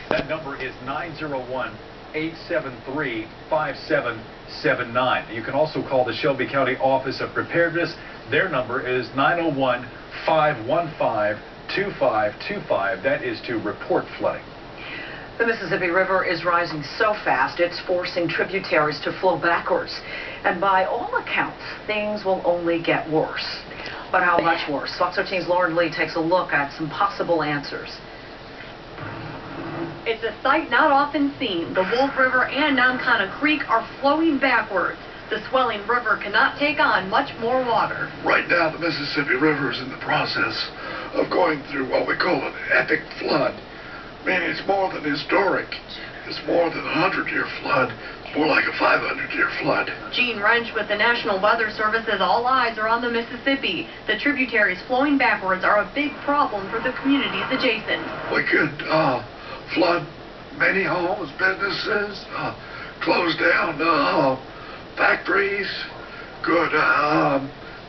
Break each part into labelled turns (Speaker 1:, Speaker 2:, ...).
Speaker 1: That number is 901-873-5779. You can also call the Shelby County Office of Preparedness. Their number is 901-515-2525. That is to report flooding.
Speaker 2: The Mississippi River is rising so fast, it's forcing tributaries to flow backwards. And by all accounts, things will only get worse. But how much worse? Fox 13's Lauren Lee takes a look at some possible answers.
Speaker 3: It's a sight not often seen. The Wolf River and Nankana Creek are flowing backwards. The swelling river cannot take on much more water.
Speaker 4: Right now, the Mississippi River is in the process of going through what we call an epic flood. I mean, it's more than historic. It's more than a 100-year flood. More like a 500-year flood.
Speaker 3: Gene Wrench with the National Weather Service says all eyes are on the Mississippi. The tributaries flowing backwards are a big problem for the communities adjacent.
Speaker 4: We could flood many homes, businesses, close down factories.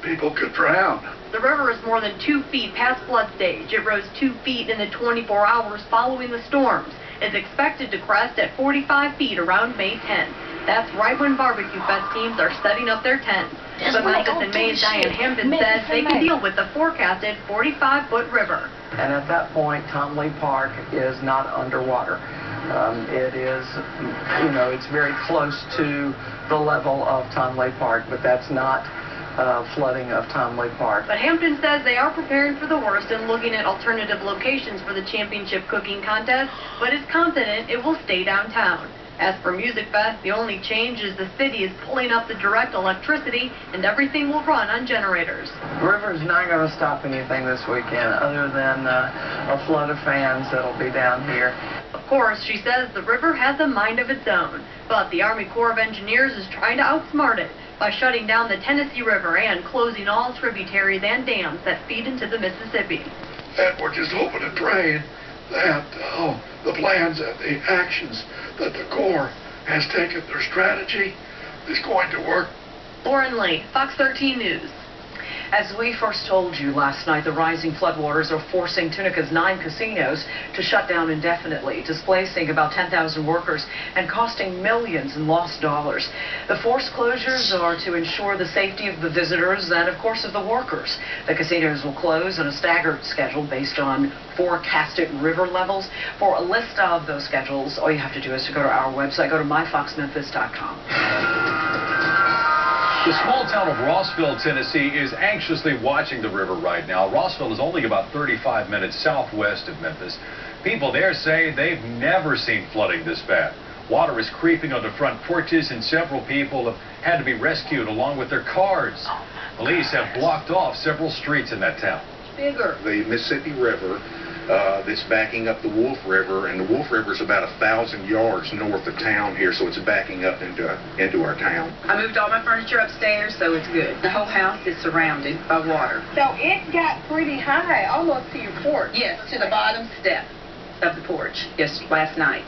Speaker 4: People could drown.
Speaker 3: The river is more than 2 feet past flood stage. It rose 2 feet in the 24 hours following the storms. It's expected to crest at 45 feet around May 10th. That's right when Barbecue Fest teams are setting up their tents. But Memphis and May's Diane Hampton says they can deal with the forecasted 45-foot river.
Speaker 5: And at that point, Tom Lee Park is not underwater. It is, it's very close to the level of Tom Lee Park, but that's not flooding of Tom Lee Park.
Speaker 3: But Hampton says they are preparing for the worst and looking at alternative locations for the championship cooking contest, but is confident it will stay downtown. As for Music Fest, the only change is the city is pulling up the direct electricity and everything will run on generators.
Speaker 5: The river is not going to stop anything this weekend other than a flood of fans that'll be down here.
Speaker 3: Of course, she says the river has a mind of its own, but the Army Corps of Engineers is trying to outsmart it by shutting down the Tennessee River and closing all tributaries and dams that feed into the Mississippi.
Speaker 4: And we're just hoping and praying that the plans and the actions that the Corps has taken, their strategy, is going to work.
Speaker 3: Lauren Lee, Fox 13 News.
Speaker 2: As we first told you last night, the rising floodwaters are forcing Tunica's 9 casinos to shut down indefinitely, displacing about 10,000 workers and costing millions in lost dollars. The forced closures are to ensure the safety of the visitors and, of course, of the workers. The casinos will close on a staggered schedule based on forecasted river levels. For a list of those schedules, all you have to do is to go to our website, go to myfoxmemphis.com.
Speaker 1: The small town of Rosville, Tennessee is anxiously watching the river right now. Rosville is only about 35 minutes southwest of Memphis. People there say they've never seen flooding this bad. Water is creeping onto front porches and several people have had to be rescued along with their cars. Police have blocked off several streets in that town.
Speaker 6: The Mississippi River that's backing up the Wolf River, and the Wolf River is about 1,000 yards north of town here, so it's backing up into our town.
Speaker 7: I moved all my furniture upstairs, so it's good. The whole house is surrounded by water.
Speaker 8: So it got pretty high, almost to your porch.
Speaker 7: Yes, to the bottom step of the porch, last night.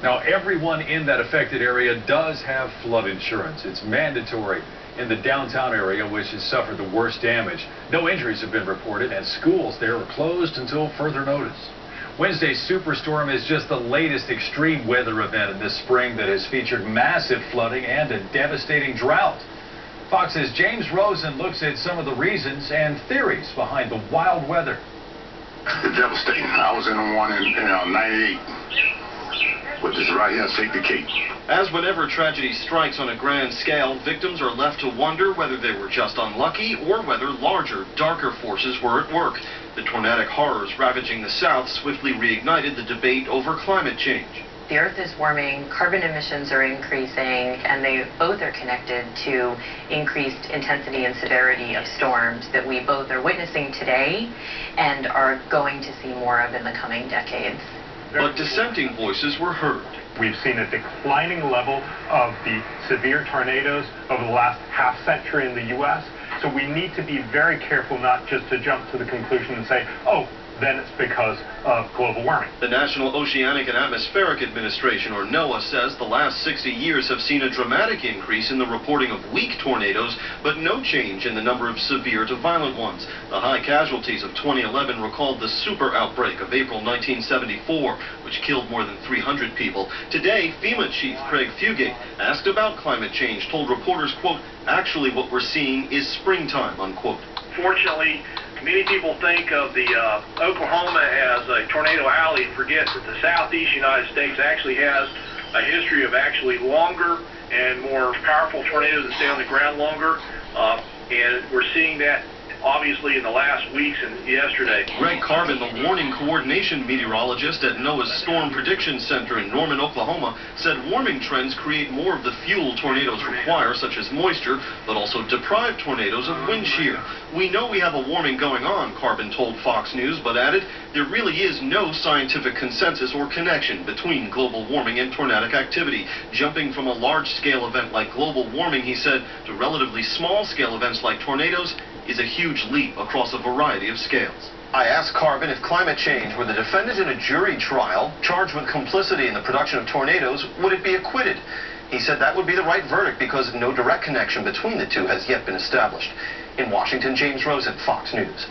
Speaker 1: Now, everyone in that affected area does have flood insurance. It's mandatory in the downtown area, which has suffered the worst damage. No injuries have been reported, and schools there are closed until further notice. Wednesday's superstorm is just the latest extreme weather event in this spring that has featured massive flooding and a devastating drought. Fox's James Rosen looks at some of the reasons and theories behind the wild weather.
Speaker 9: It's devastating. I was in one in 98. With this right here, take the cake.
Speaker 10: As whenever tragedy strikes on a grand scale, victims are left to wonder whether they were just unlucky or whether larger, darker forces were at work. The tornadic horrors ravaging the South swiftly reignited the debate over climate change.
Speaker 11: The Earth is warming, carbon emissions are increasing, and they both are connected to increased intensity and severity of storms that we both are witnessing today and are going to see more of in the coming decades.
Speaker 10: But dissenting voices were heard.
Speaker 12: We've seen a declining level of the severe tornadoes over the last half century in the U.S., so we need to be very careful not just to jump to the conclusion and say, oh, then it's because of global warming.
Speaker 10: The National Oceanic and Atmospheric Administration, or NOAA, says the last 60 years have seen a dramatic increase in the reporting of weak tornadoes, but no change in the number of severe to violent ones. The high casualties of 2011 recalled the super outbreak of April 1974, which killed more than 300 people. Today, FEMA Chief Craig Fugate, asked about climate change, told reporters, quote, "Actually what we're seeing is springtime," unquote.
Speaker 13: Fortunately, many people think of the Oklahoma as a tornado alley and forget that the southeast United States actually has a history of actually longer and more powerful tornadoes that stay on the ground longer, and we're seeing that obviously in the last weeks and yesterday.
Speaker 10: Greg Carbon, the warning coordination meteorologist at NOAA's Storm Prediction Center in Norman, Oklahoma, said warming trends create more of the fuel tornadoes require, such as moisture, but also deprive tornadoes of wind shear. "We know we have a warming going on," Carbon told Fox News, but added, "There really is no scientific consensus or connection between global warming and tornadic activity. Jumping from a large-scale event like global warming," he said, "to relatively small-scale events like tornadoes is a huge leap across a variety of scales." I asked Carbon if climate change were the defendant in a jury trial charged with complicity in the production of tornadoes, would it be acquitted? He said that would be the right verdict because no direct connection between the two has yet been established. In Washington, James Rosen, Fox News.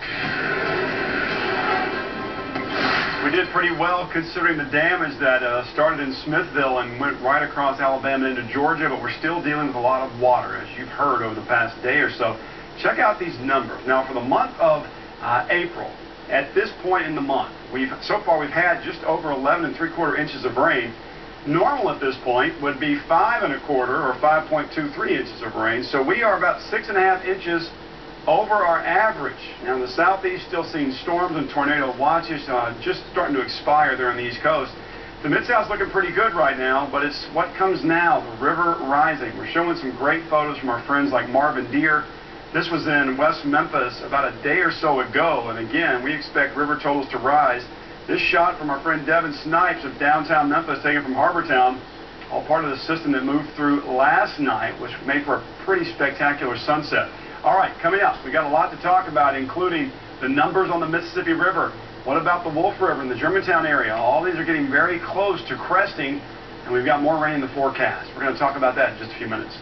Speaker 14: We did pretty well considering the damage that started in Smithville and went right across Alabama into Georgia, but we're still dealing with a lot of water, as you've heard over the past day or so. Check out these numbers. Now, for the month of April, at this point in the month, so far we've had just over 11 3/4 inches of rain. Normal at this point would be 5 1/4 or 5.23 inches of rain. So we are about 6.5 inches over our average. Now, in the southeast, still seeing storms and tornado watches just starting to expire there on the East Coast. The Mid-South's looking pretty good right now, but it's what comes now, the river rising. We're showing some great photos from our friends like Marvin Deer. This was in West Memphis about a day or so ago, and again, we expect river totals to rise. This shot from our friend Devin Snipes of downtown Memphis, taken from Harbortown, all part of the system that moved through last night, which made for a pretty spectacular sunset. All right, coming up, we got a lot to talk about, including the numbers on the Mississippi River. What about the Wolf River in the Germantown area? All these are getting very close to cresting, and we've got more rain in the forecast. We're going to talk about that in just a few minutes.